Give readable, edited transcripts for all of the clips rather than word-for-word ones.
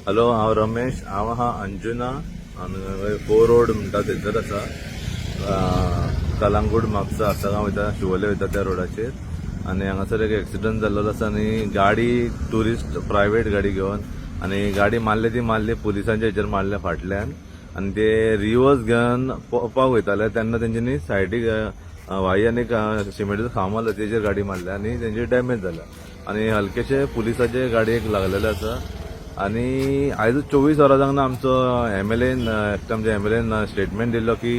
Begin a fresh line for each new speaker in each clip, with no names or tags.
Hello, हांव रमेश. हांव आहा अंजुना आनी 4 रोड म्हणटा थंयसर आसा. कलंगूट म्हापसा आसगांव वयता, शिवोले वयता त्या रोडाचेर. आनी हांगासर एक एक्सिडंट जाल्लो आसा आनी गाडी ट्युरिस्ट प्रायवेट गाडी घेवन आनी गाडी मारली पुलिसांच्या हेचेर मारल्या फाटल्यान. आनी ते रिवर्स घेवन पोवपाक वयताले तेन्ना तेंच्यांनी सायडीक व्हाई आनी सिमेंटाचो खांब आसलो तेजेर गाडी मारल्या आनी तेंचे डॅमेज जाला. आनी हलकेशे पुलिसाचे गाडयेक लागलेले आसा. आनी आयज 24 वरां जावना आमचो आमच्या एमएलएन स्टेटमेंट दिल्लो की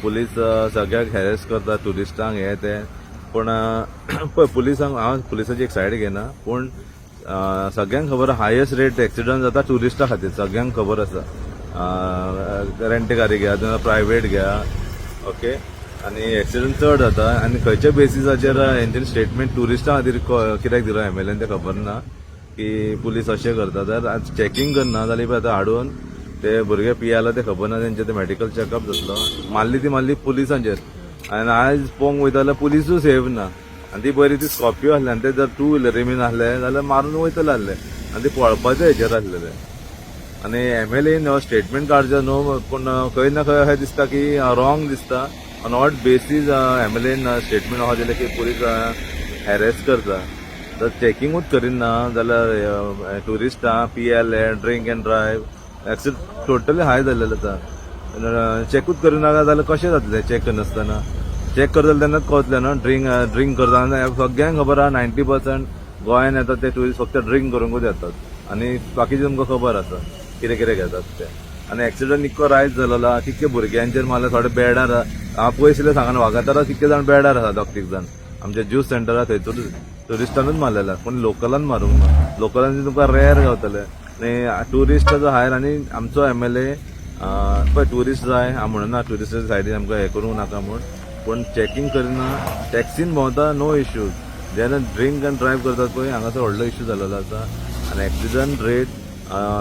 पुलीस सगळ्याक हॅरेस करता, ट्युरिस्टांक हे ते. पूण पळय, हांव पुलिसाची एक सायड घेना, पूण सगळ्यांक खबर हायेस्ट रेट एक्सिडंट जाता ट्युरिस्टा खातीर, सगळ्यांक खबर आसा. रेंट गाडी घ्या, प्रायवेट घ्या, ओके. आनी एक्सिडंट चड जाता आनी खंयच्या बेसिसाचेर हेंच्यांनी स्टेटमेंट ट्युरिस्टां खातीर कित्याक दिलो एमएलएन तें खबर ना की पुलीस अशें करता. जर चॅकींग करना जाल्यार आतां हाडून ते भुरगे पियेला ते खबर ना, तेंचे ते मेडिकल चॅकअप जातलो. मारली पुलिसांचेर. आनी आयज पळोवंक वयता जाल्यार पुलिसूय सेफ ना. आनी ती पयली ती स्कॉर्पिओ आसली आनी ते जर 2 व्हिलरी बीन आसले जाल्यार मारून वयतले आसले आनी ते पळपाचे हेचेर आसलेले. आनी एमएलएन हो स्टेटमेंट काडचो न्हू, पूण खंय ना खंय अशें दिसता की रॉंग दिसता. On what basis MLN statement हो दिले की पुलीस हॅरेस करता. जर चॅकिंगूच करिना जाल्यार ट्युरिस्टां पियेले, drink and drive, accident totally हाय जाल्लेलो आसा. चॅकूच करिना जाल्यार कशें जातलें चॅक करनासतना? चॅक करतले तेन्नाच कळतलें न्हू. ड्रिंक करता सगळ्यांक खबर आहा 90% गोंयान येतात ते ट्युरिस्ट फक्त ड्रिंक करूंकूच येतात आनी बाकीचे तुमकां खबर आसा कितें कितें घेतात ते. आनी एक्सिडंट इतको रायज जाल्लो आहा, कितके भुरग्यांचेर मारले, थोडे बेडार. हांव पयसले सांगना, वागातोरां कितके जाण बेडार आसा, 2-3 जाण. आमच्या ज्यूस सेंटरार थंयसर ट्युरिस्टानूच मारलेला, पूण लोकलान मारूंक ना. लोकलांनी तुमकां रेअर गावतले आनी ट्युरिस्ट जो हायर. आनी आमचो एमएलए पळय, ट्युरिस्ट जाय हांव म्हणना, ट्युरिस्टाच्या सायडीन आमकां हें करूंक नाका म्हूण, पूण चॅकींग करिना. टॅक्सीन भोंवता नो इश्यूज. जेन्ना ड्रिंक एंड ड्रायव्ह करतात पळय, हांगासर व्हडलो इश्यू जाल्लो आसा. आनी एक्सिडंट रेट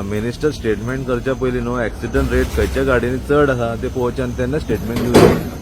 मिनिस्टर स्टेटमेंट करच्या पयलीं न्हू, एक्सिडंट रेट खंयच्या गाडयेनी चड आसा ते पळोवचें आनी तेन्ना स्टेटमेंट दिवचें.